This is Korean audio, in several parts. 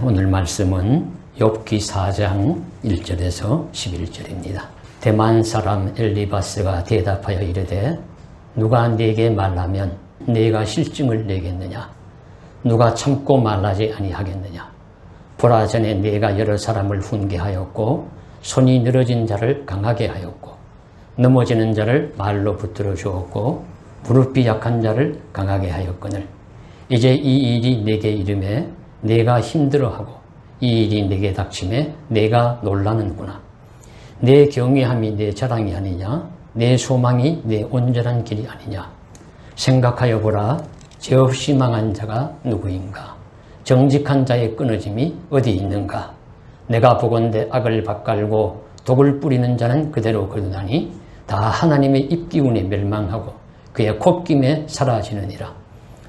오늘 말씀은 욥기 4장 1절에서 11절입니다. 대만 사람 엘리바스가 대답하여 이르되 누가 네게 말하면 네가 실증을 내겠느냐? 누가 참고 말하지 아니하겠느냐? 보라 전에 네가 여러 사람을 훈계하였고 손이 늘어진 자를 강하게 하였고 넘어지는 자를 말로 붙들어 주었고 무릎이 약한 자를 강하게 하였거늘 이제 이 일이 네게 이름에 내가 힘들어하고 이 일이 내게 닥침에 내가 놀라는구나. 내 경외함이 내 자랑이 아니냐? 내 소망이 내 온전한 길이 아니냐? 생각하여 보라. 죄 없이 망한 자가 누구인가? 정직한 자의 끊어짐이 어디 있는가? 내가 보건대 악을 밭갈고 독을 뿌리는 자는 그대로 거두나니 다 하나님의 입기운에 멸망하고 그의 콧김에 사라지느니라.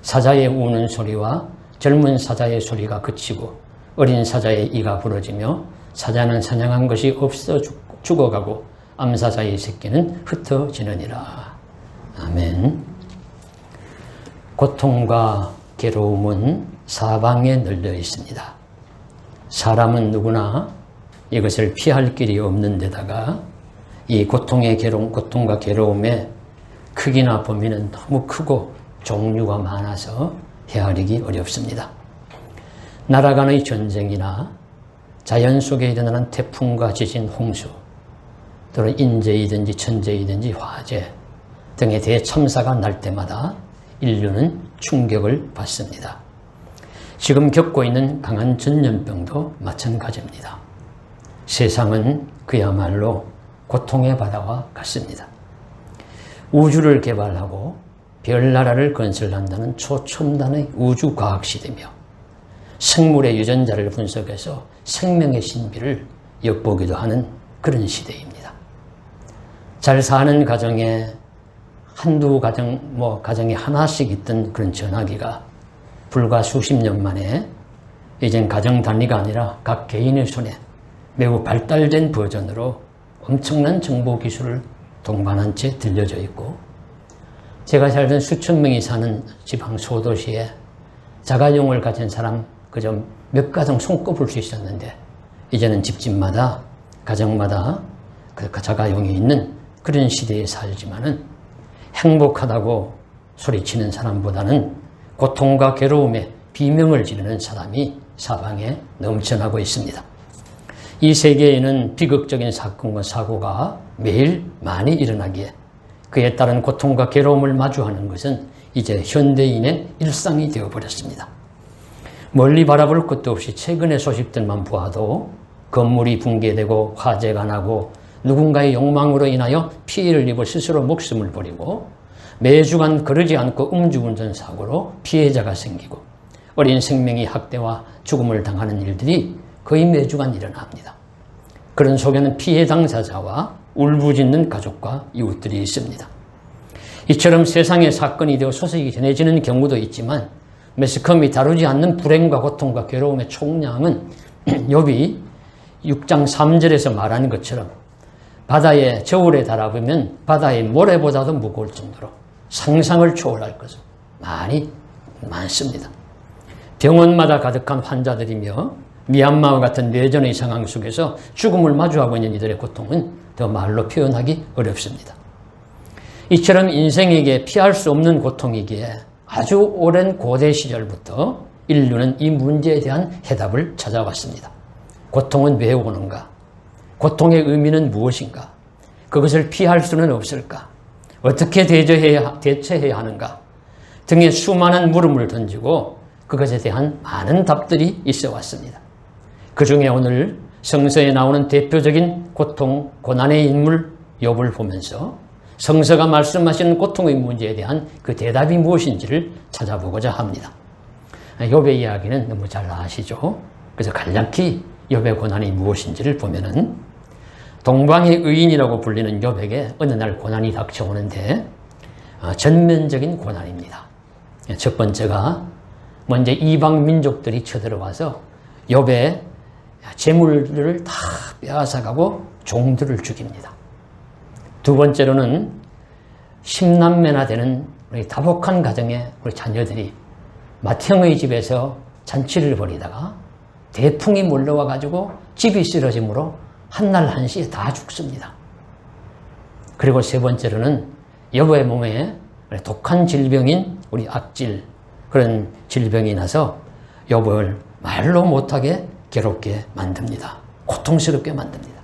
사자의 우는 소리와 젊은 사자의 소리가 그치고 어린 사자의 이가 부러지며 사자는 사냥한 것이 없어 죽어가고 암사자의 새끼는 흩어지느니라. 아멘. 고통과 괴로움은 사방에 널려 있습니다. 사람은 누구나 이것을 피할 길이 없는 데다가 이 고통과 괴로움의 크기나 범위는 너무 크고 종류가 많아서 헤아리기 어렵습니다. 나라 간의 전쟁이나 자연 속에 일어나는 태풍과 지진, 홍수, 또는 인재이든지 천재이든지 화재 등의 대참사가 날 때마다 인류는 충격을 받습니다. 지금 겪고 있는 강한 전염병도 마찬가지입니다. 세상은 그야말로 고통의 바다와 같습니다. 우주를 개발하고 별나라를 건설한다는 초첨단의 우주과학시대며 생물의 유전자를 분석해서 생명의 신비를 엿보기도 하는 그런 시대입니다. 잘 사는 가정에 한두 가정에 하나씩 있던 그런 전화기가 불과 수십 년 만에 이젠 가정 단위가 아니라 각 개인의 손에 매우 발달된 버전으로 엄청난 정보 기술을 동반한 채 들려져 있고, 제가 살던 수천 명이 사는 지방 소도시에 자가용을 가진 사람 그저 몇 가정 손꼽을 수 있었는데 이제는 집집마다 가정마다 그 자가용이 있는 그런 시대에 살지만은 행복하다고 소리치는 사람보다는 고통과 괴로움에 비명을 지르는 사람이 사방에 넘쳐나고 있습니다. 이 세계에는 비극적인 사건과 사고가 매일 많이 일어나기에 그에 따른 고통과 괴로움을 마주하는 것은 이제 현대인의 일상이 되어버렸습니다. 멀리 바라볼 것도 없이 최근의 소식들만 보아도 건물이 붕괴되고 화재가 나고 누군가의 욕망으로 인하여 피해를 입어 스스로 목숨을 버리고 매주간 거르지 않고 음주운전 사고로 피해자가 생기고 어린 생명이 학대와 죽음을 당하는 일들이 거의 매주간 일어납니다. 그런 속에는 피해 당사자와 울부짖는 가족과 이웃들이 있습니다. 이처럼 세상의 사건이 되어 소식이 전해지는 경우도 있지만 매스컴이 다루지 않는 불행과 고통과 괴로움의 총량은 욥이 6장 3절에서 말하는 것처럼 바다의 저울에 달아보면 바다의 모래보다도 무거울 정도로 상상을 초월할 것으로 많습니다. 병원마다 가득한 환자들이며 미얀마와 같은 내전의 상황 속에서 죽음을 마주하고 있는 이들의 고통은 더 말로 표현하기 어렵습니다. 이처럼 인생에게 피할 수 없는 고통이기에 아주 오랜 고대 시절부터 인류는 이 문제에 대한 해답을 찾아왔습니다. 고통은 왜 오는가? 고통의 의미는 무엇인가? 그것을 피할 수는 없을까? 어떻게 대처해야 하는가? 등의 수많은 물음을 던지고 그것에 대한 많은 답들이 있어 왔습니다. 그 중에 오늘 성서에 나오는 대표적인 고통, 고난의 인물 욥을 보면서 성서가 말씀하시는 고통의 문제에 대한 그 대답이 무엇인지를 찾아보고자 합니다. 욥의 이야기는 너무 잘 아시죠? 그래서 간략히 욥의 고난이 무엇인지를 보면은 동방의 의인이라고 불리는 욥에게 어느 날 고난이 닥쳐오는데 전면적인 고난입니다. 첫 번째가 먼저 이방 민족들이 쳐들어와서 욥의 재물들을 다 빼앗아가고 종들을 죽입니다. 두 번째로는 10남매나 되는 우리 다복한 가정의 우리 자녀들이 맏형의 집에서 잔치를 벌이다가 대풍이 몰려와 가지고 집이 쓰러짐으로 한날 한시에 다 죽습니다. 그리고 세 번째로는 여보의 몸에 독한 질병인 우리 악질, 그런 질병이 나서 여보를 말로 못하게 괴롭게 만듭니다. 고통스럽게 만듭니다.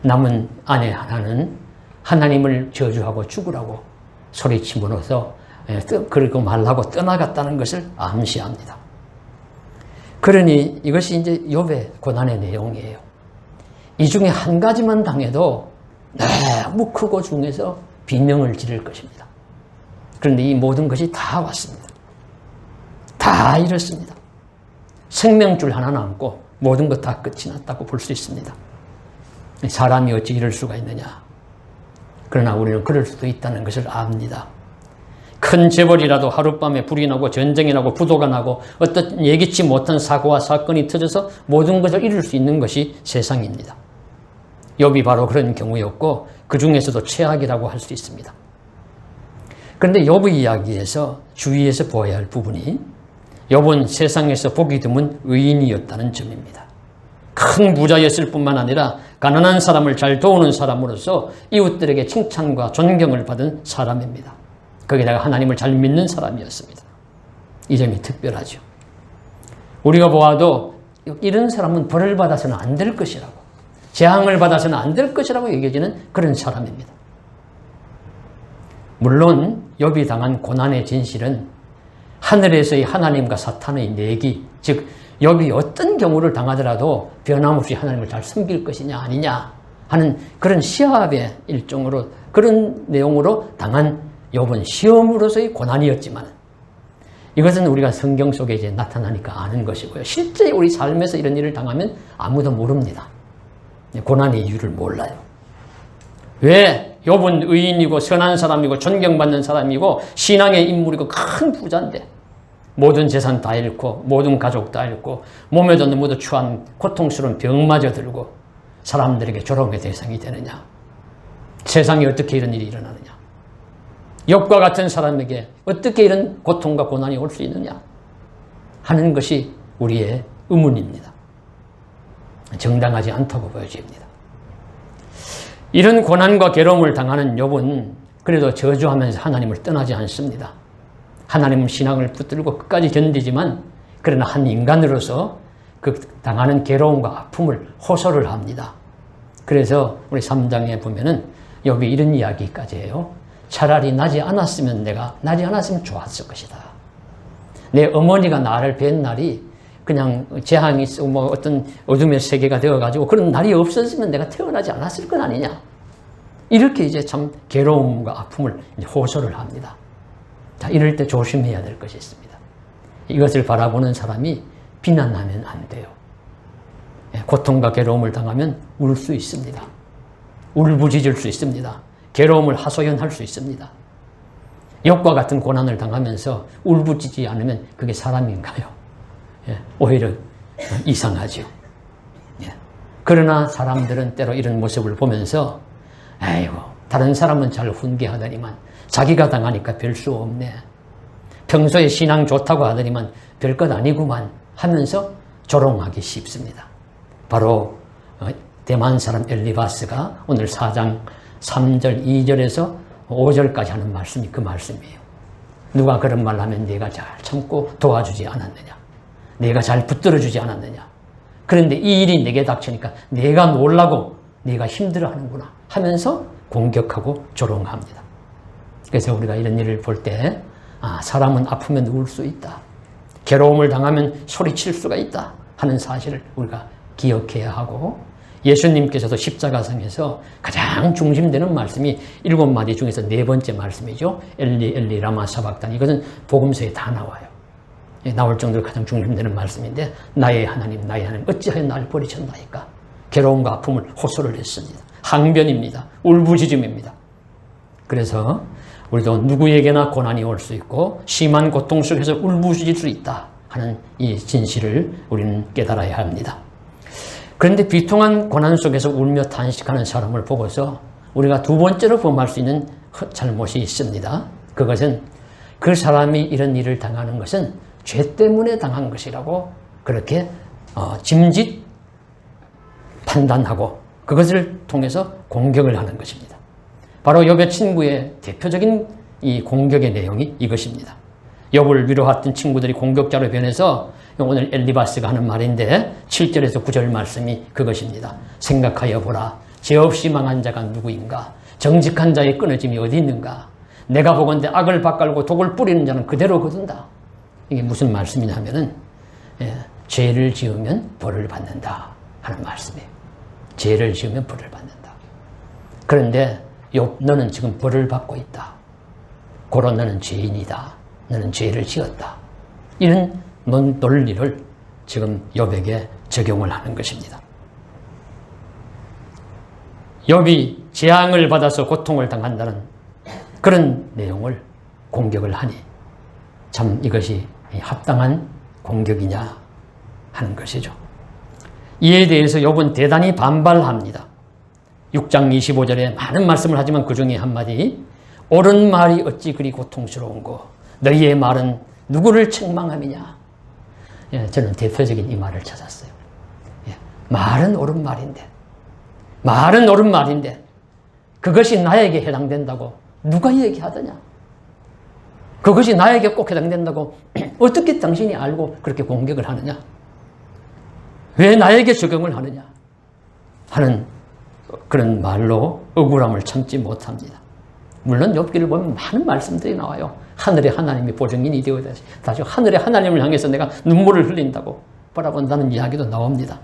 남은 아내 하나는 하나님을 저주하고 죽으라고 소리치므로써 그리고 말하고 떠나갔다는 것을 암시합니다. 그러니 이것이 이제 욥의 고난의 내용이에요. 이 중에 한 가지만 당해도 너무 크고 중해서 비명을 지를 것입니다. 그런데 이 모든 것이 다 왔습니다. 다 이렇습니다. 생명줄 하나 남고 모든 것 다 끝이 났다고 볼 수 있습니다. 사람이 어찌 이럴 수가 있느냐. 그러나 우리는 그럴 수도 있다는 것을 압니다. 큰 재벌이라도 하룻밤에 불이 나고 전쟁이 나고 부도가 나고 어떤 예기치 못한 사고와 사건이 터져서 모든 것을 잃을 수 있는 것이 세상입니다. 욥이 바로 그런 경우였고 그 중에서도 최악이라고 할 수 있습니다. 그런데 욥의 이야기에서 주의해서 보아야 할 부분이 욥은 세상에서 보기 드문 의인이었다는 점입니다. 큰 부자였을 뿐만 아니라 가난한 사람을 잘 도우는 사람으로서 이웃들에게 칭찬과 존경을 받은 사람입니다. 거기다가 하나님을 잘 믿는 사람이었습니다. 이 점이 특별하죠. 우리가 보아도 이런 사람은 벌을 받아서는 안 될 것이라고, 재앙을 받아서는 안 될 것이라고 여겨지는 그런 사람입니다. 물론 욥이 당한 고난의 진실은 하늘에서의 하나님과 사탄의 내기, 즉 욥이 어떤 경우를 당하더라도 변함없이 하나님을 잘 섬길 것이냐 아니냐 하는 그런 시합의 일종으로, 그런 내용으로 당한 욥은 시험으로서의 고난이었지만 이것은 우리가 성경 속에 이제 나타나니까 아는 것이고요. 실제 우리 삶에서 이런 일을 당하면 아무도 모릅니다. 고난의 이유를 몰라요. 왜? 욥은 의인이고 선한 사람이고 존경받는 사람이고 신앙의 인물이고 큰 부자인데 모든 재산 다 잃고 모든 가족 다 잃고 몸에도 너무도 추한 고통스러운 병마저 들고 사람들에게 조롱의 대상이 되느냐? 세상에 어떻게 이런 일이 일어나느냐? 욥과 같은 사람에게 어떻게 이런 고통과 고난이 올 수 있느냐 하는 것이 우리의 의문입니다. 정당하지 않다고 보여집니다. 이런 고난과 괴로움을 당하는 욥은 그래도 저주하면서 하나님을 떠나지 않습니다. 하나님 신앙을 붙들고 끝까지 견디지만 그러나 한 인간으로서 그 당하는 괴로움과 아픔을 호소를 합니다. 그래서 우리 3장에 보면은 욥이 이런 이야기까지 해요. 차라리 나지 않았으면 좋았을 것이다. 내 어머니가 나를 뵌 날이 그냥 재앙이 있고 뭐 어떤 어둠의 세계가 되어가지고 그런 날이 없었으면 내가 태어나지 않았을 것 아니냐. 이렇게 이제 참 괴로움과 아픔을 이제 호소를 합니다. 자, 이럴 때 조심해야 될 것이 있습니다. 이것을 바라보는 사람이 비난하면 안 돼요. 고통과 괴로움을 당하면 울 수 있습니다. 울부짖을 수 있습니다. 괴로움을 하소연할 수 있습니다. 욥과 같은 고난을 당하면서 울부짖지 않으면 그게 사람인가요? 오히려 이상하죠. 그러나 사람들은 때로 이런 모습을 보면서 아이고 다른 사람은 잘 훈계하더니만 자기가 당하니까 별 수 없네. 평소에 신앙 좋다고 하더니만 별것 아니구만 하면서 조롱하기 쉽습니다. 바로 대만 사람 엘리바스가 오늘 4장 3절, 2절에서 5절까지 하는 말씀이 그 말씀이에요. 누가 그런 말 하면 네가 잘 참고 도와주지 않았느냐. 네가 잘 붙들어주지 않았느냐. 그런데 이 일이 내게 닥치니까 내가 놀라고 네가 힘들어하는구나 하면서 공격하고 조롱합니다. 그래서 우리가 이런 일을 볼 때 사람은 아프면 울 수 있다. 괴로움을 당하면 소리칠 수가 있다 하는 사실을 우리가 기억해야 하고 예수님께서도 십자가상에서 가장 중심되는 말씀이 7마디 중에서 4번째 말씀이죠. 엘리 엘리 라마 사박단. 이것은 복음서에 다 나와요. 나올 정도로 가장 중심되는 말씀인데 나의 하나님 어찌하여 나를 버리셨나이까. 괴로움과 아픔을 호소를 했습니다. 항변입니다. 울부짖음입니다. 그래서 우리도 누구에게나 고난이 올 수 있고 심한 고통 속에서 울부짖을 수 있다 하는 이 진실을 우리는 깨달아야 합니다. 그런데 비통한 고난 속에서 울며 탄식하는 사람을 보고서 우리가 두 번째로 범할 수 있는 잘못이 있습니다. 그것은 그 사람이 이런 일을 당하는 것은 죄 때문에 당한 것이라고 그렇게 짐짓 판단하고 그것을 통해서 공격을 하는 것입니다. 바로 욥의 친구의 대표적인 이 공격의 내용이 이것입니다. 욥을 위로했던 친구들이 공격자로 변해서 오늘 엘리바스가 하는 말인데 7절에서 9절 말씀이 그것입니다. 생각하여 보라. 죄 없이 망한 자가 누구인가? 정직한 자의 끊어짐이 어디 있는가? 내가 보건대 악을 밭갈고 독을 뿌리는 자는 그대로 거둔다. 이게 무슨 말씀이냐 하면은 죄를 지으면 벌을 받는다 하는 말씀이에요. 죄를 지으면 벌을 받는다. 그런데 욥, 너는 지금 벌을 받고 있다. 고로 너는 죄인이다. 너는 죄를 지었다. 이런 논리를 지금 욥에게 적용을 하는 것입니다. 욥이 재앙을 받아서 고통을 당한다는 그런 내용을 공격을 하니 참 이것이 합당한 공격이냐 하는 것이죠. 이에 대해서 욥은 대단히 반발합니다. 6장 25절에 많은 말씀을 하지만 그 중에 한마디, 옳은 말이 어찌 그리 고통스러운고 너희의 말은 누구를 책망함이냐. 저는 대표적인 이 말을 찾았어요. 말은 옳은 말인데 그것이 나에게 해당된다고 누가 얘기하더냐. 그것이 나에게 꼭 해당된다고 어떻게 당신이 알고 그렇게 공격을 하느냐. 왜 나에게 적용을 하느냐 하는 그런 말로 억울함을 참지 못합니다. 물론 욥기를 보면 많은 말씀들이 나와요. 하늘의 하나님이 보증인이 되어다시 하늘의 하나님을 향해서 내가 눈물을 흘린다고 바라본다는 이야기도 나옵니다.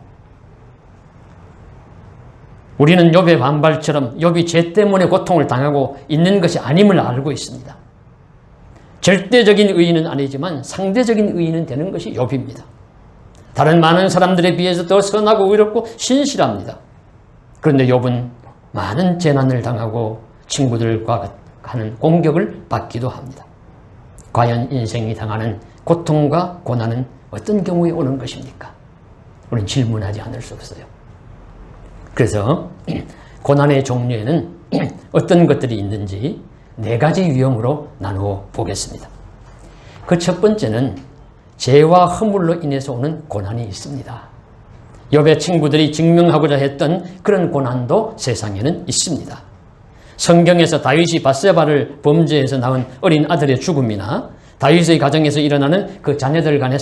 우리는 욥의 반발처럼 욥이 죄 때문에 고통을 당하고 있는 것이 아님을 알고 있습니다. 절대적인 의인은 아니지만 상대적인 의인은 되는 것이 욥입니다. 다른 많은 사람들에 비해서 더 선하고 의롭고 신실합니다. 그런데 욥은 많은 재난을 당하고 친구들과 하는 공격을 받기도 합니다. 과연 인생이 당하는 고통과 고난은 어떤 경우에 오는 것입니까? 우리는 질문하지 않을 수 없어요. 그래서 고난의 종류에는 어떤 것들이 있는지 4가지 유형으로 나누어 보겠습니다. 그 첫 번째는 죄와 허물로 인해서 오는 고난이 있습니다. 욥의 친구들이 증명하고자 했던 그런 고난도 세상에는 있습니다. 성경에서 다윗이 밧세바를 범죄해서 낳은 어린 아들의 죽음이나 다윗의 가정에서 일어나는 그 자녀들 간의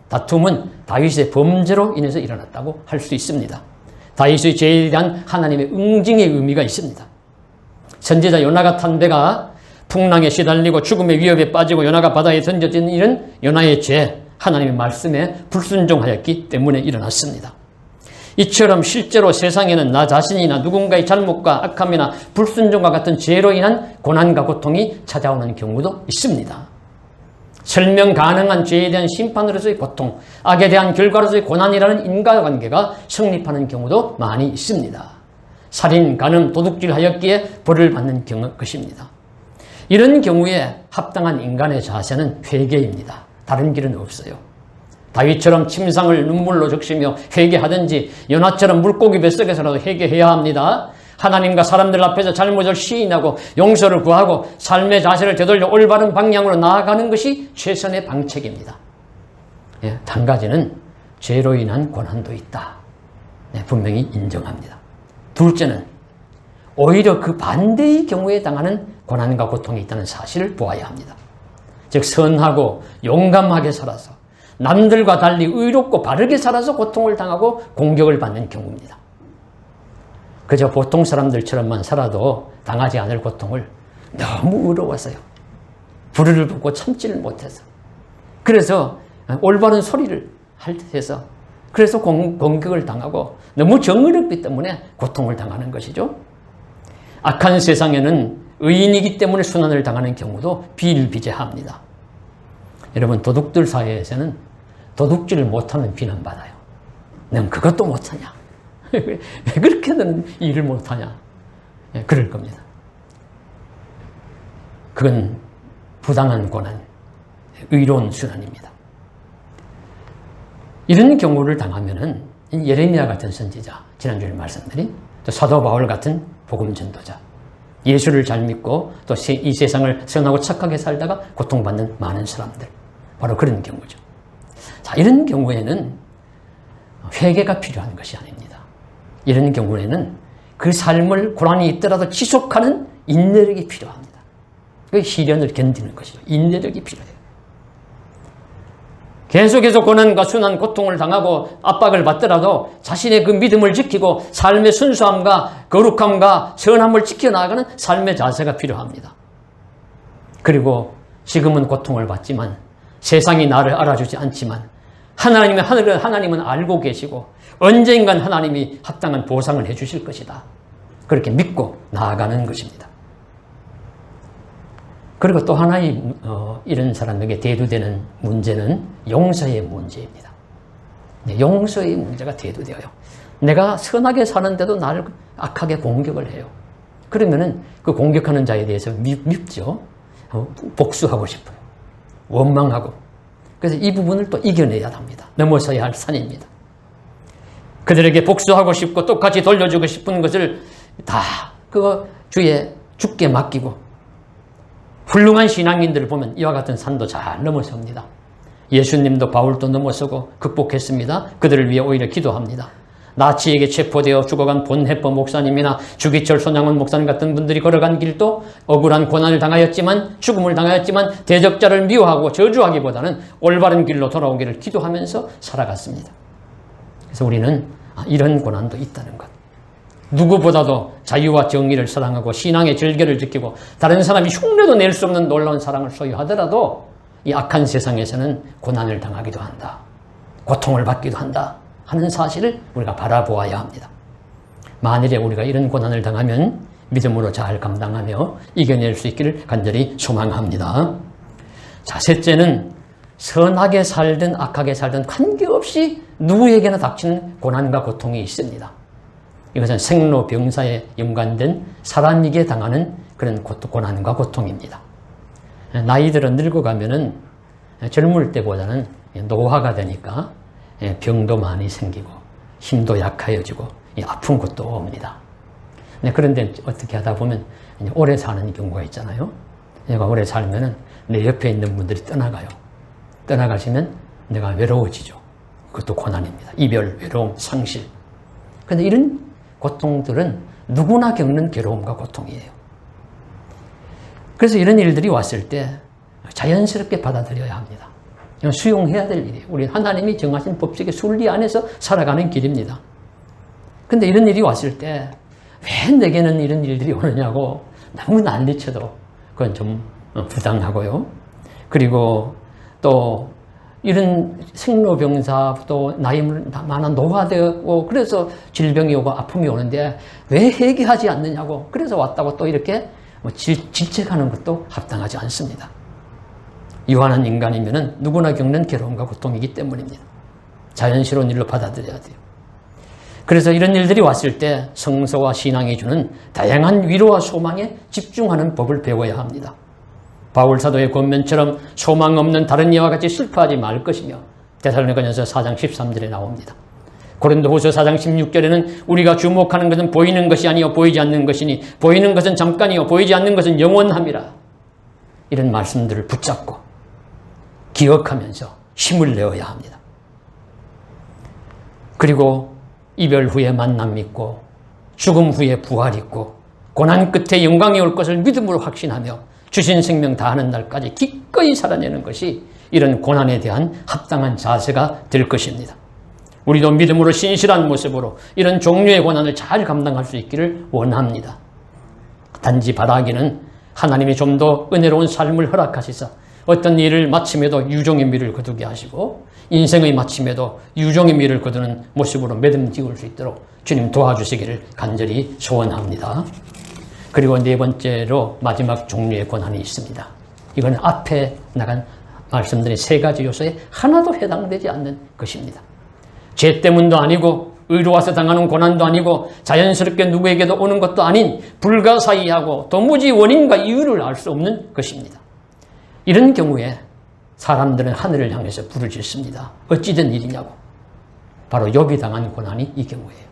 다툼은 다윗의 범죄로 인해서 일어났다고 할 수 있습니다. 다윗의 죄에 대한 하나님의 응징의 의미가 있습니다. 선지자 요나가 탄 배가 풍랑에 시달리고 죽음의 위협에 빠지고 요나가 바다에 던져진 일은 요나의 죄, 하나님의 말씀에 불순종하였기 때문에 일어났습니다. 이처럼 실제로 세상에는 나 자신이나 누군가의 잘못과 악함이나 불순종과 같은 죄로 인한 고난과 고통이 찾아오는 경우도 있습니다. 설명 가능한 죄에 대한 심판으로서의 고통, 악에 대한 결과로서의 고난이라는 인과관계가 성립하는 경우도 많이 있습니다. 살인, 간음, 도둑질 하였기에 벌을 받는 것입니다. 이런 경우에 합당한 인간의 자세는 회개입니다. 다른 길은 없어요. 다윗처럼 침상을 눈물로 적시며 회개하든지 요나처럼 물고기 뱃속에서라도 회개해야 합니다. 하나님과 사람들 앞에서 잘못을 시인하고 용서를 구하고 삶의 자세를 되돌려 올바른 방향으로 나아가는 것이 최선의 방책입니다. 한 가지는 죄로 인한 고난도 있다. 분명히 인정합니다. 둘째는 오히려 그 반대의 경우에 당하는 고난과 고통이 있다는 사실을 보아야 합니다. 즉 선하고 용감하게 살아서 남들과 달리 의롭고 바르게 살아서 고통을 당하고 공격을 받는 경우입니다. 그저 보통 사람들처럼만 살아도 당하지 않을 고통을 너무 의로워서요. 부르를 붓고 참지를 못해서. 그래서 올바른 소리를 해서 그래서 공격을 당하고 너무 정의롭기 때문에 고통을 당하는 것이죠. 악한 세상에는 의인이기 때문에 순환을 당하는 경우도 비일비재합니다. 여러분 도둑들 사이에서는 도둑질을 못하면 비난받아요. 넌 그것도 못하냐? 왜 그렇게 너는 일을 못하냐? 그럴 겁니다. 그건 부당한 고난, 의로운 순환입니다. 이런 경우를 당하면은 예레미야 같은 선지자, 지난주에 말씀드린 또 사도 바울 같은 복음 전도자, 예수를 잘 믿고 또 이 세상을 선하고 착하게 살다가 고통받는 많은 사람들, 바로 그런 경우죠. 자, 이런 경우에는 회개가 필요한 것이 아닙니다. 이런 경우에는 그 삶을 고난이 있더라도 지속하는 인내력이 필요합니다. 그 시련을 견디는 것이죠. 인내력이 필요해요. 계속해서 고난과 순한 고통을 당하고 압박을 받더라도 자신의 그 믿음을 지키고 삶의 순수함과 거룩함과 선함을 지켜나가는 삶의 자세가 필요합니다. 그리고 지금은 고통을 받지만 세상이 나를 알아주지 않지만 하나님은 알고 계시고 언젠간 하나님이 합당한 보상을 해주실 것이다. 그렇게 믿고 나아가는 것입니다. 그리고 또 하나의 이런 사람에게 대두되는 문제는 용서의 문제입니다. 용서의 문제가 대두되어요. 내가 선하게 사는데도 나를 악하게 공격을 해요. 그러면은 그 공격하는 자에 대해서 밉죠. 복수하고 싶어요. 원망하고. 그래서 이 부분을 또 이겨내야 합니다. 넘어서야 할 산입니다. 그들에게 복수하고 싶고 똑같이 돌려주고 싶은 것을 다 주께 맡기고 훌륭한 신앙인들을 보면 이와 같은 산도 잘 넘어섭니다. 예수님도 바울도 넘어서고 극복했습니다. 그들을 위해 오히려 기도합니다. 나치에게 체포되어 죽어간 본해법 목사님이나 주기철 손양원 목사님 같은 분들이 걸어간 길도 억울한 고난을 당하였지만 죽음을 당하였지만 대적자를 미워하고 저주하기보다는 올바른 길로 돌아오기를 기도하면서 살아갔습니다. 그래서 우리는 이런 고난도 있다는 것. 누구보다도 자유와 정의를 사랑하고 신앙의 절개를 지키고 다른 사람이 흉내도 낼 수 없는 놀라운 사랑을 소유하더라도 이 악한 세상에서는 고난을 당하기도 한다. 고통을 받기도 한다 하는 사실을 우리가 바라보아야 합니다. 만일에 우리가 이런 고난을 당하면 믿음으로 잘 감당하며 이겨낼 수 있기를 간절히 소망합니다. 자, 셋째는 선하게 살든 악하게 살든 관계없이 누구에게나 닥치는 고난과 고통이 있습니다. 이것은 생로병사에 연관된 사람에게 당하는 그런 고난과 고통입니다. 나이들은 늙어가면은 젊을 때보다는 노화가 되니까 병도 많이 생기고 힘도 약해지고 아픈 것도 옵니다. 그런데 어떻게 하다 보면 오래 사는 경우가 있잖아요. 내가 오래 살면은 내 옆에 있는 분들이 떠나가요. 떠나가시면 내가 외로워지죠. 그것도 고난입니다. 이별, 외로움, 상실. 그런데 이런 고통들은 누구나 겪는 괴로움과 고통이에요. 그래서 이런 일들이 왔을 때 자연스럽게 받아들여야 합니다. 수용해야 될 일이에요. 우리 하나님이 정하신 법칙의 순리 안에서 살아가는 길입니다. 근데 이런 일이 왔을 때 왜 내게는 이런 일들이 오느냐고 너무 난리쳐도 그건 좀 부당하고요. 그리고 또 이런 생로병사 또 나이 많은 노화되고 그래서 질병이 오고 아픔이 오는데 왜 회개하지 않느냐고 그래서 왔다고 또 이렇게 질책하는 것도 합당하지 않습니다. 유한한 인간이면은 누구나 겪는 괴로움과 고통이기 때문입니다. 자연스러운 일로 받아들여야 돼요. 그래서 이런 일들이 왔을 때 성서와 신앙이 주는 다양한 위로와 소망에 집중하는 법을 배워야 합니다. 바울 사도의 권면처럼 소망 없는 다른 이와 같이 슬퍼하지 말 것이며 데살로니가전서 4장 13절에 나옵니다. 고린도후서 4장 16절에는 우리가 주목하는 것은 보이는 것이 아니요 보이지 않는 것이니 보이는 것은 잠깐이요 보이지 않는 것은 영원함이라. 이런 말씀들을 붙잡고 기억하면서 힘을 내어야 합니다. 그리고 이별 후에 만남 있고 죽음 후에 부활 있고 고난 끝에 영광이 올 것을 믿음으로 확신하며 주신 생명 다하는 날까지 기꺼이 살아내는 것이 이런 고난에 대한 합당한 자세가 될 것입니다. 우리도 믿음으로 신실한 모습으로 이런 종류의 고난을 잘 감당할 수 있기를 원합니다. 단지 바라기는 하나님이 좀 더 은혜로운 삶을 허락하시사 어떤 일을 마침에도 유종의 미를 거두게 하시고 인생의 마침에도 유종의 미를 거두는 모습으로 매듭지을 수 있도록 주님 도와주시기를 간절히 소원합니다. 그리고 네 번째로 마지막 종류의 고난이 있습니다. 이건 앞에 나간 말씀드린 세 가지 요소에 하나도 해당되지 않는 것입니다. 죄 때문도 아니고 의로 와서 당하는 고난도 아니고 자연스럽게 누구에게도 오는 것도 아닌 불가사의하고 도무지 원인과 이유를 알 수 없는 것입니다. 이런 경우에 사람들은 하늘을 향해서 부르짖습니다. 어찌된 일이냐고. 바로 욥이 당한 고난이 이 경우예요.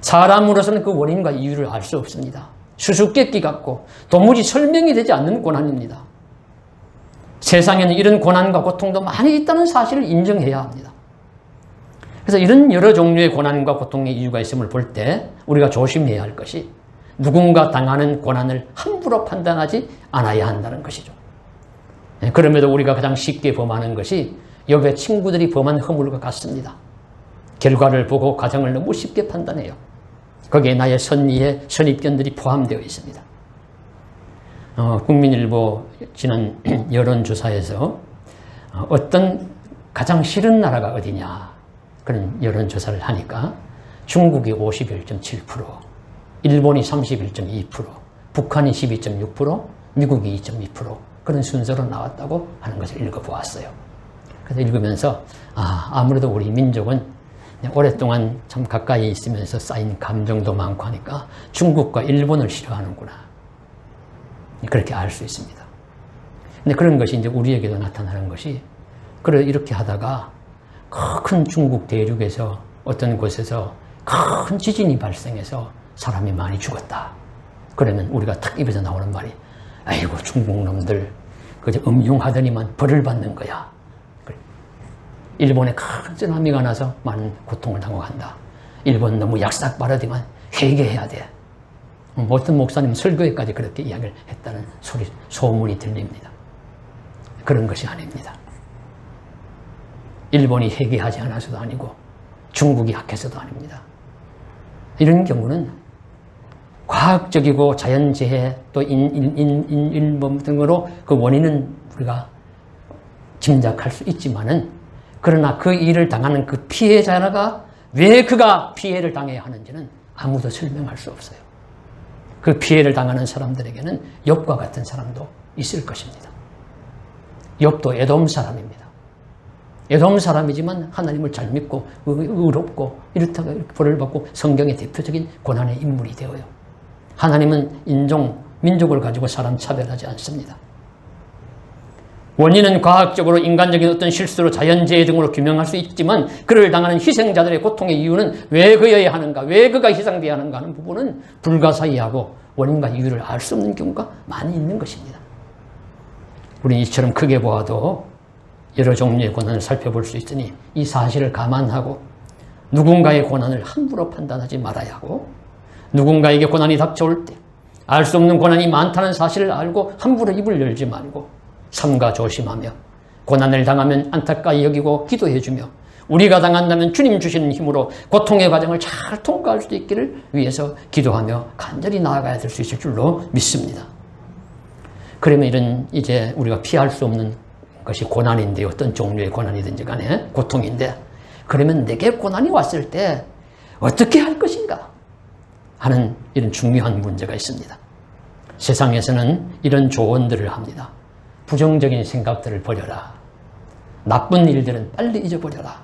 사람으로서는 그 원인과 이유를 알 수 없습니다. 수수께끼 같고 도무지 설명이 되지 않는 고난입니다. 세상에는 이런 고난과 고통도 많이 있다는 사실을 인정해야 합니다. 그래서 이런 여러 종류의 고난과 고통의 이유가 있음을 볼 때 우리가 조심해야 할 것이 누군가 당하는 고난을 함부로 판단하지 않아야 한다는 것이죠. 그럼에도 우리가 가장 쉽게 범하는 것이 옆에 친구들이 범한 허물과 같습니다. 결과를 보고 과정을 너무 쉽게 판단해요. 거기에 나의 선의의 선입견들이 포함되어 있습니다. 국민일보 지난 여론조사에서 어떤 가장 싫은 나라가 어디냐 그런 여론조사를 하니까 중국이 51.7%, 일본이 31.2%, 북한이 12.6%, 미국이 2.2% 그런 순서로 나왔다고 하는 것을 읽어보았어요. 그래서 읽으면서 아무래도 우리 민족은 오랫동안 참 가까이 있으면서 쌓인 감정도 많고 하니까 중국과 일본을 싫어하는구나. 그렇게 알 수 있습니다. 근데 그런 것이 이제 우리에게도 나타나는 것이 그래 이렇게 하다가 큰 중국 대륙에서 어떤 곳에서 큰 지진이 발생해서 사람이 많이 죽었다. 그러면 우리가 탁 입에서 나오는 말이 아이고 중국 놈들 그저 음흉하더니만 벌을 받는 거야. 일본에 큰 쓰나미가 나서 많은 고통을 당하간다. 일본 너무 약삭 빠르지만 회개해야 돼. 어떤 목사님 설교에까지 그렇게 이야기를 했다는 소문이 들립니다. 그런 것이 아닙니다. 일본이 회개하지 않아서도 아니고 중국이 약해서도 아닙니다. 이런 경우는 과학적이고 자연재해 또 인범 등으로 그 원인은 우리가 짐작할 수 있지만은 그러나 그 일을 당하는 그 피해자가 왜 그가 피해를 당해야 하는지는 아무도 설명할 수 없어요. 그 피해를 당하는 사람들에게는 욥과 같은 사람도 있을 것입니다. 욥도 에돔 사람입니다. 에돔 사람이지만 하나님을 잘 믿고 의롭고 이렇다가 이렇게 벌을 받고 성경의 대표적인 고난의 인물이 되어요. 하나님은 민족을 가지고 사람 차별하지 않습니다. 원인은 과학적으로 인간적인 어떤 실수로 자연재해 등으로 규명할 수 있지만 그를 당하는 희생자들의 고통의 이유는 왜 그여야 하는가, 왜 그가 희생되어야 하는가 하는 부분은 불가사의하고 원인과 이유를 알 수 없는 경우가 많이 있는 것입니다. 우리는 이처럼 크게 보아도 여러 종류의 고난을 살펴볼 수 있으니 이 사실을 감안하고 누군가의 고난을 함부로 판단하지 말아야 하고 누군가에게 고난이 닥쳐올 때 알 수 없는 고난이 많다는 사실을 알고 함부로 입을 열지 말고 삼가 조심하며 고난을 당하면 안타까이 여기고 기도해주며 우리가 당한다면 주님 주시는 힘으로 고통의 과정을 잘 통과할 수 있기를 위해서 기도하며 간절히 나아가야 될 수 있을 줄로 믿습니다. 그러면 이런 이제 우리가 피할 수 없는 것이 고난인데 어떤 종류의 고난이든지 간에 고통인데 그러면 내게 고난이 왔을 때 어떻게 할 것인가 하는 이런 중요한 문제가 있습니다. 세상에서는 이런 조언들을 합니다. 부정적인 생각들을 버려라. 나쁜 일들은 빨리 잊어버려라.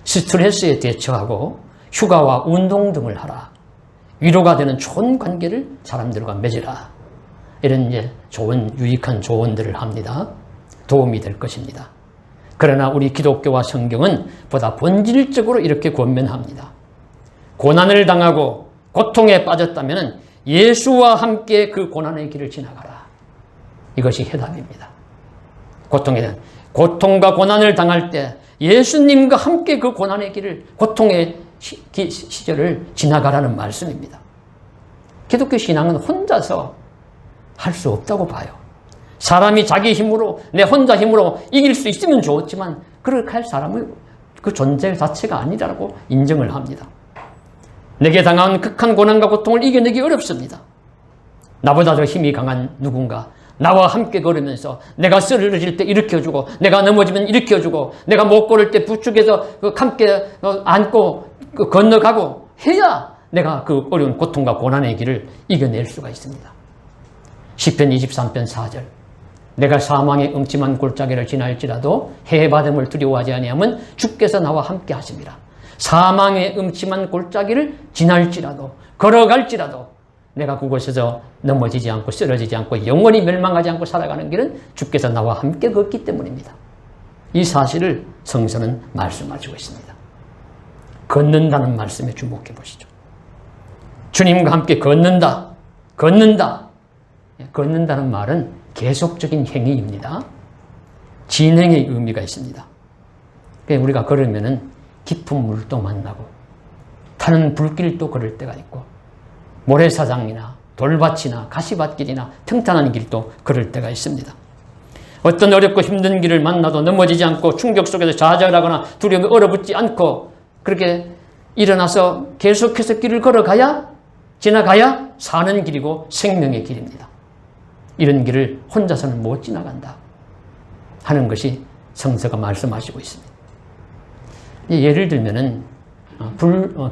스트레스에 대처하고 휴가와 운동 등을 하라. 위로가 되는 좋은 관계를 사람들과 맺으라. 이런 이제 좋은 유익한 조언들을 합니다. 도움이 될 것입니다. 그러나 우리 기독교와 성경은 보다 본질적으로 이렇게 권면합니다. 고난을 당하고 고통에 빠졌다면 예수와 함께 그 고난의 길을 지나가라. 이것이 해답입니다. 고통과 고난을 당할 때 예수님과 함께 그 고난의 길을, 고통의 시절을 지나가라는 말씀입니다. 기독교 신앙은 혼자서 할 수 없다고 봐요. 사람이 자기 힘으로, 내 혼자 힘으로 이길 수 있으면 좋았지만 그렇게 할 사람은 그 존재 자체가 아니라고 인정을 합니다. 내게 당한 극한 고난과 고통을 이겨내기 어렵습니다. 나보다 더 힘이 강한 누군가 나와 함께 걸으면서 내가 쓰러질 때 일으켜주고 내가 넘어지면 일으켜주고 내가 못 걸을 때 부축해서 함께 안고 건너가고 해야 내가 그 어려운 고통과 고난의 길을 이겨낼 수가 있습니다. 시편 23편 4절 내가 사망의 음침한 골짜기를 지날지라도 해받음을 두려워하지 아니하면 주께서 나와 함께 하심이라. 사망의 음침한 골짜기를 지날지라도 걸어갈지라도 내가 그곳에서 넘어지지 않고 쓰러지지 않고 영원히 멸망하지 않고 살아가는 길은 주께서 나와 함께 걷기 때문입니다. 이 사실을 성서는 말씀하시고 있습니다. 걷는다는 말씀에 주목해 보시죠. 주님과 함께 걷는다. 걷는다는 말은 계속적인 행위입니다. 진행의 의미가 있습니다. 우리가 걸으면은 깊은 물도 만나고 타는 불길도 걸을 때가 있고 모래사장이나 돌밭이나 가시밭길이나 평탄한 길도 걸을 때가 있습니다. 어떤 어렵고 힘든 길을 만나도 넘어지지 않고 충격 속에서 좌절하거나 두려움에 얼어붙지 않고 그렇게 일어나서 계속해서 길을 걸어가야 지나가야 사는 길이고 생명의 길입니다. 이런 길을 혼자서는 못 지나간다 하는 것이 성서가 말씀하시고 있습니다. 예를 들면은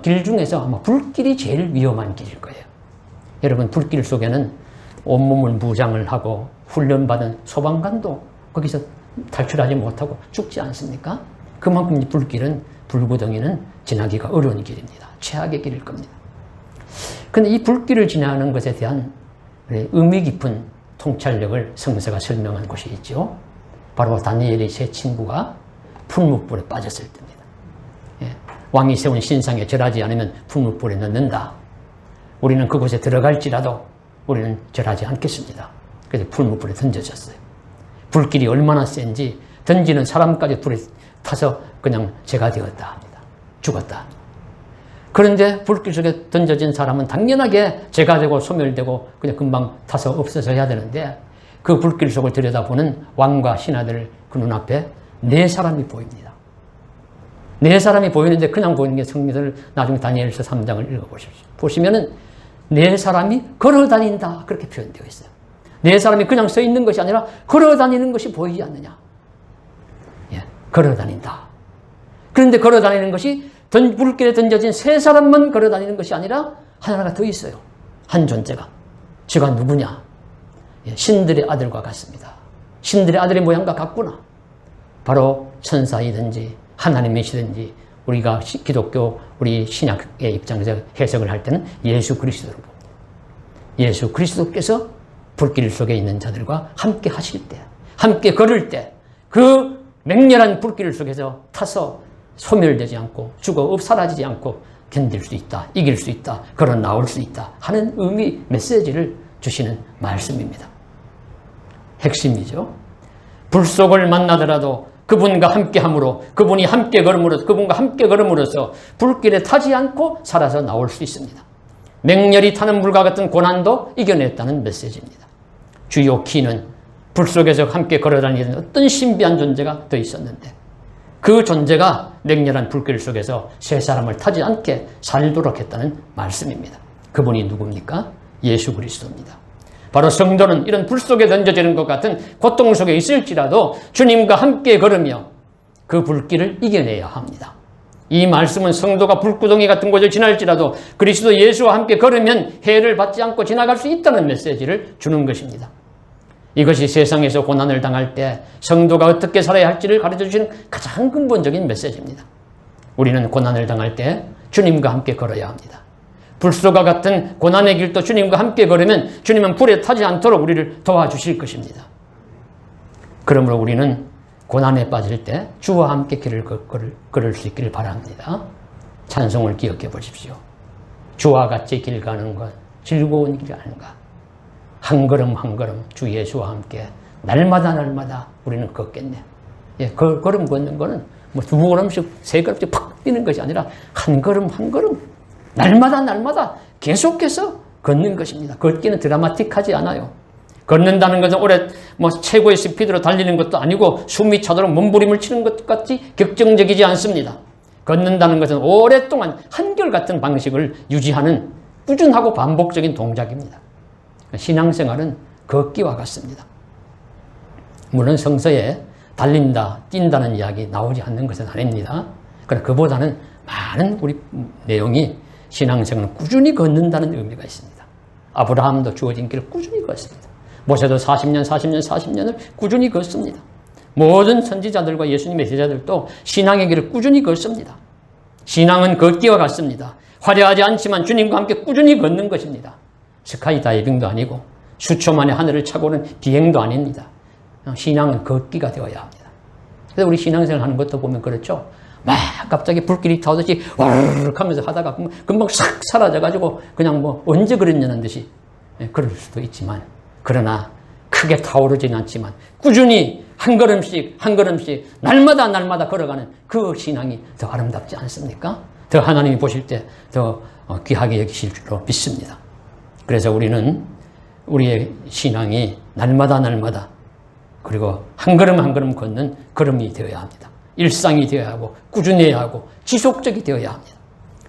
길 중에서 아마 불길이 제일 위험한 길일 거예요. 여러분 불길 속에는 온몸을 무장을 하고 훈련받은 소방관도 거기서 탈출하지 못하고 죽지 않습니까? 그만큼 이 불길은 불구덩이는 지나기가 어려운 길입니다. 최악의 길일 겁니다. 그런데 이 불길을 지나는 것에 대한 의미 깊은 통찰력을 성서가 설명한 곳이 있죠. 바로 다니엘의 세 친구가 풀무불에 빠졌을 때입니다. 왕이 세운 신상에 절하지 않으면 풀무불에 넣는다. 우리는 그곳에 들어갈지라도 우리는 절하지 않겠습니다. 그래서 풀무불에 던져졌어요. 불길이 얼마나 센지 던지는 사람까지 불에 타서 그냥 죄가 되었다 합니다. 죽었다 합니다. 그런데 불길 속에 던져진 사람은 당연하게 죄가 되고 소멸되고 그냥 금방 타서 없어져야 되는데 그 불길 속을 들여다보는 왕과 신하들 그 눈앞에 네 사람이 보입니다. 네 사람이 보이는데 그냥 보이는 게 성경을 나중에 다니엘서 3장을 읽어보십시오. 보시면은 네 사람이 걸어다닌다 그렇게 표현되어 있어요. 네 사람이 그냥 서 있는 것이 아니라 걸어다니는 것이 보이지 않느냐. 걸어다닌다. 그런데 걸어다니는 것이 불길에 던져진 세 사람만 걸어다니는 것이 아니라 하나가 더 있어요. 한 존재가. 제가 누구냐? 신들의 아들과 같습니다. 신들의 아들의 모양과 같구나. 바로 천사이든지 하나님이시든지 우리가 기독교 우리 신약의 입장에서 해석을 할 때는 예수 그리스도로 봅니다. 예수 그리스도께서 불길 속에 있는 자들과 함께 하실 때, 함께 걸을 때 그 맹렬한 불길 속에서 타서 소멸되지 않고 죽어 사라지지 않고 견딜 수 있다, 이길 수 있다, 걸어 나올 수 있다 하는 의미 메시지를 주시는 말씀입니다. 핵심이죠. 불 속을 만나더라도 그분과 함께함으로 그분이 함께 걸음으로 그분과 함께 걸음으로써 불길에 타지 않고 살아서 나올 수 있습니다. 맹렬히 타는 물과 같은 고난도 이겨냈다는 메시지입니다. 주요 키는 불 속에서 함께 걸어다니는 어떤 신비한 존재가 더 있었는데 그 존재가 맹렬한 불길 속에서 세 사람을 타지 않게 살도록 했다는 말씀입니다. 그분이 누굽니까? 예수 그리스도입니다. 바로 성도는 이런 불 속에 던져지는 것 같은 고통 속에 있을지라도 주님과 함께 걸으며 그 불길을 이겨내야 합니다. 이 말씀은 성도가 불구덩이 같은 곳을 지날지라도 그리스도 예수와 함께 걸으면 해를 받지 않고 지나갈 수 있다는 메시지를 주는 것입니다. 이것이 세상에서 고난을 당할 때 성도가 어떻게 살아야 할지를 가르쳐 주시는 가장 근본적인 메시지입니다. 우리는 고난을 당할 때 주님과 함께 걸어야 합니다. 불소가 같은 고난의 길도 주님과 함께 걸으면 주님은 불에 타지 않도록 우리를 도와주실 것입니다. 그러므로 우리는 고난에 빠질 때 주와 함께 길을 걸을 수 있기를 바랍니다. 찬송을 기억해 보십시오. 주와 같이 길 가는 것 즐거운 길 아닌가. 한 걸음 한 걸음 주 예수와 함께 날마다 우리는 걷겠네. 걸음 걷는 거는 뭐 두 걸음씩 세 걸음씩 팍 뛰는 것이 아니라 한 걸음 한 걸음 날마다 계속해서 걷는 것입니다. 걷기는 드라마틱하지 않아요. 걷는다는 것은 오래 최고의 스피드로 달리는 것도 아니고 숨이 차도록 몸부림을 치는 것 같이 격정적이지 않습니다. 걷는다는 것은 오랫동안 한결같은 방식을 유지하는 꾸준하고 반복적인 동작입니다. 신앙생활은 걷기와 같습니다. 물론 성서에 달린다, 뛴다는 이야기 나오지 않는 것은 아닙니다. 그러나 그보다는 많은 우리 내용이 신앙생활은 꾸준히 걷는다는 의미가 있습니다. 아브라함도 주어진 길을 꾸준히 걷습니다. 모세도 40년을 꾸준히 걷습니다. 모든 선지자들과 예수님의 제자들도 신앙의 길을 꾸준히 걷습니다. 신앙은 걷기와 같습니다. 화려하지 않지만 주님과 함께 꾸준히 걷는 것입니다. 스카이다이빙도 아니고 수초 만에 하늘을 차고 오는 비행도 아닙니다. 신앙은 걷기가 되어야 합니다. 그래서 우리 신앙생활 하는 것도 보면 그렇죠. 막 갑자기 불길이 타오듯이 와르르 하면서 하다가 금방 싹 사라져가지고 그냥 언제 그랬냐는 듯이 그럴 수도 있지만 그러나 크게 타오르지는 않지만 꾸준히 한 걸음씩 한 걸음씩 날마다 날마다 걸어가는 그 신앙이 더 아름답지 않습니까? 더 하나님이 보실 때 더 귀하게 여기실 줄로 믿습니다. 그래서 우리는 우리의 신앙이 날마다 날마다 그리고 한 걸음 한 걸음 걷는 걸음이 되어야 합니다. 일상이 되어야 하고 꾸준해야 하고 지속적이 되어야 합니다.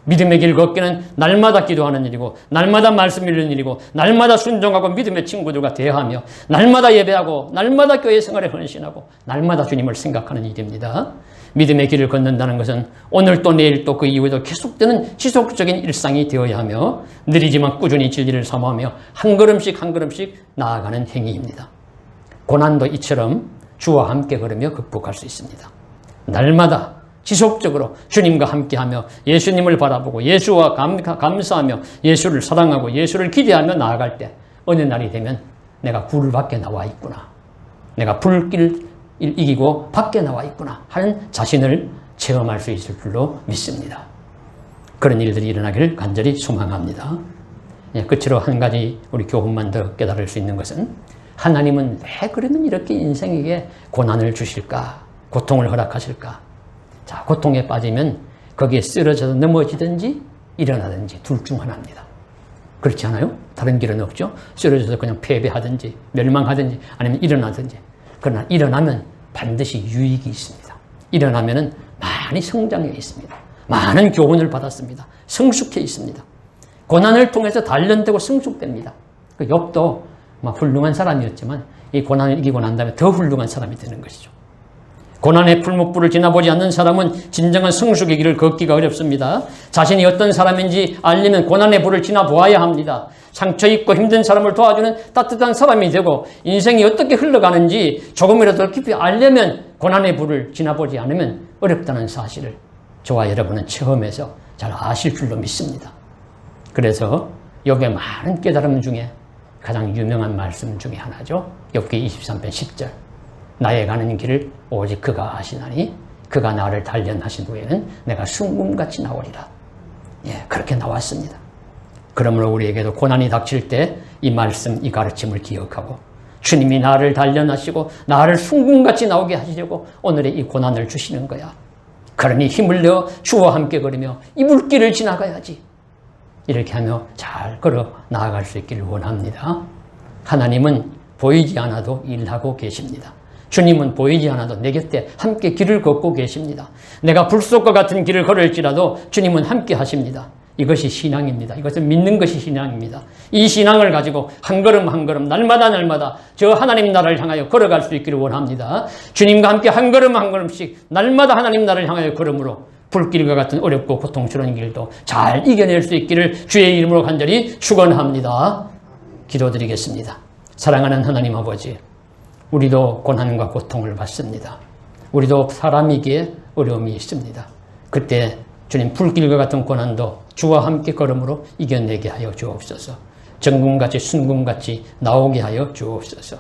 믿음의 길 걷기는 날마다 기도하는 일이고 날마다 말씀 읽는 일이고 날마다 순종하고 믿음의 친구들과 대화하며 날마다 예배하고 날마다 교회 생활에 헌신하고 날마다 주님을 생각하는 일입니다. 믿음의 길을 걷는다는 것은 오늘 또 내일 또 그 이후에도 계속되는 지속적인 일상이 되어야 하며 느리지만 꾸준히 진리를 사모하며 한 걸음씩 한 걸음씩 나아가는 행위입니다. 고난도 이처럼 주와 함께 걸으며 극복할 수 있습니다. 날마다 지속적으로 주님과 함께하며 예수님을 바라보고 예수와 감사하며 예수를 사랑하고 예수를 기대하며 나아갈 때 어느 날이 되면 내가 불 밖에 나와 있구나, 내가 불길 이기고 밖에 나와 있구나 하는 자신을 체험할 수 있을 줄로 믿습니다. 그런 일들이 일어나기를 간절히 소망합니다. 끝으로 한 가지 우리 교훈만 더 깨달을 수 있는 것은 하나님은 왜 그러면 이렇게 인생에게 고난을 주실까, 고통을 허락하실까? 자, 고통에 빠지면 거기에 쓰러져서 넘어지든지 일어나든지 둘 중 하나입니다. 그렇지 않아요? 다른 길은 없죠? 쓰러져서 그냥 패배하든지 멸망하든지 아니면 일어나든지. 그러나 일어나면 반드시 유익이 있습니다. 일어나면 많이 성장해 있습니다. 많은 교훈을 받았습니다. 성숙해 있습니다. 고난을 통해서 단련되고 성숙됩니다. 그 욥도 훌륭한 사람이었지만 이 고난을 이기고 난 다음에 더 훌륭한 사람이 되는 것이죠. 고난의 풀목불을 지나보지 않는 사람은 진정한 성숙의 길을 걷기가 어렵습니다. 자신이 어떤 사람인지 알려면 고난의 불을 지나보아야 합니다. 상처 입고 힘든 사람을 도와주는 따뜻한 사람이 되고 인생이 어떻게 흘러가는지 조금이라도 깊이 알려면 고난의 불을 지나보지 않으면 어렵다는 사실을 저와 여러분은 체험해서 잘 아실 줄로 믿습니다. 그래서 욥의 많은 깨달음 중에 가장 유명한 말씀 중에 하나죠. 욥기 23편 10절. 나의 가는 길을 오직 그가 아시나니 그가 나를 단련하신 후에는 내가 순금같이 나오리라. 그렇게 나왔습니다. 그러므로 우리에게도 고난이 닥칠 때 이 말씀, 이 가르침을 기억하고 주님이 나를 단련하시고 나를 순금같이 나오게 하시려고 오늘의 이 고난을 주시는 거야. 그러니 힘을 내어 주와 함께 걸으며 이 물길을 지나가야지. 이렇게 하며 잘 걸어 나아갈 수 있기를 원합니다. 하나님은 보이지 않아도 일하고 계십니다. 주님은 보이지 않아도 내 곁에 함께 길을 걷고 계십니다. 내가 불속과 같은 길을 걸을지라도 주님은 함께 하십니다. 이것이 신앙입니다. 이것을 믿는 것이 신앙입니다. 이 신앙을 가지고 한 걸음 한 걸음 날마다 날마다 저 하나님 나라를 향하여 걸어갈 수 있기를 원합니다. 주님과 함께 한 걸음 한 걸음씩 날마다 하나님 나라를 향하여 걸음으로 불길과 같은 어렵고 고통스러운 길도 잘 이겨낼 수 있기를 주의 이름으로 간절히 축원합니다. 기도드리겠습니다. 사랑하는 하나님 아버지, 우리도 고난과 고통을 받습니다. 우리도 사람이기에 어려움이 있습니다. 그때 주님 불길과 같은 고난도 주와 함께 걸음으로 이겨내게 하여 주옵소서. 정금같이 순금같이 나오게 하여 주옵소서.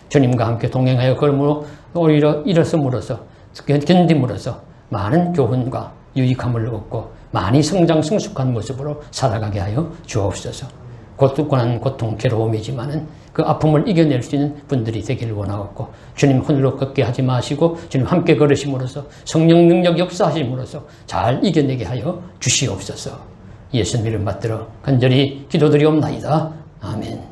주님과 함께 동행하여 걸음으로 오히려 일어섬으로써 견딤으로써 많은 교훈과 유익함을 얻고 많이 성장 성숙한 모습으로 살아가게 하여 주옵소서. 고난, 고통, 괴로움이지만은 그 아픔을 이겨낼 수 있는 분들이 되기를 원하옵고 주님 홀로 걷게 하지 마시고 주님 함께 걸으심으로써 성령 능력 역사하심으로써 잘 이겨내게 하여 주시옵소서. 예수님 이름 받들어 간절히 기도드리옵나이다. 아멘.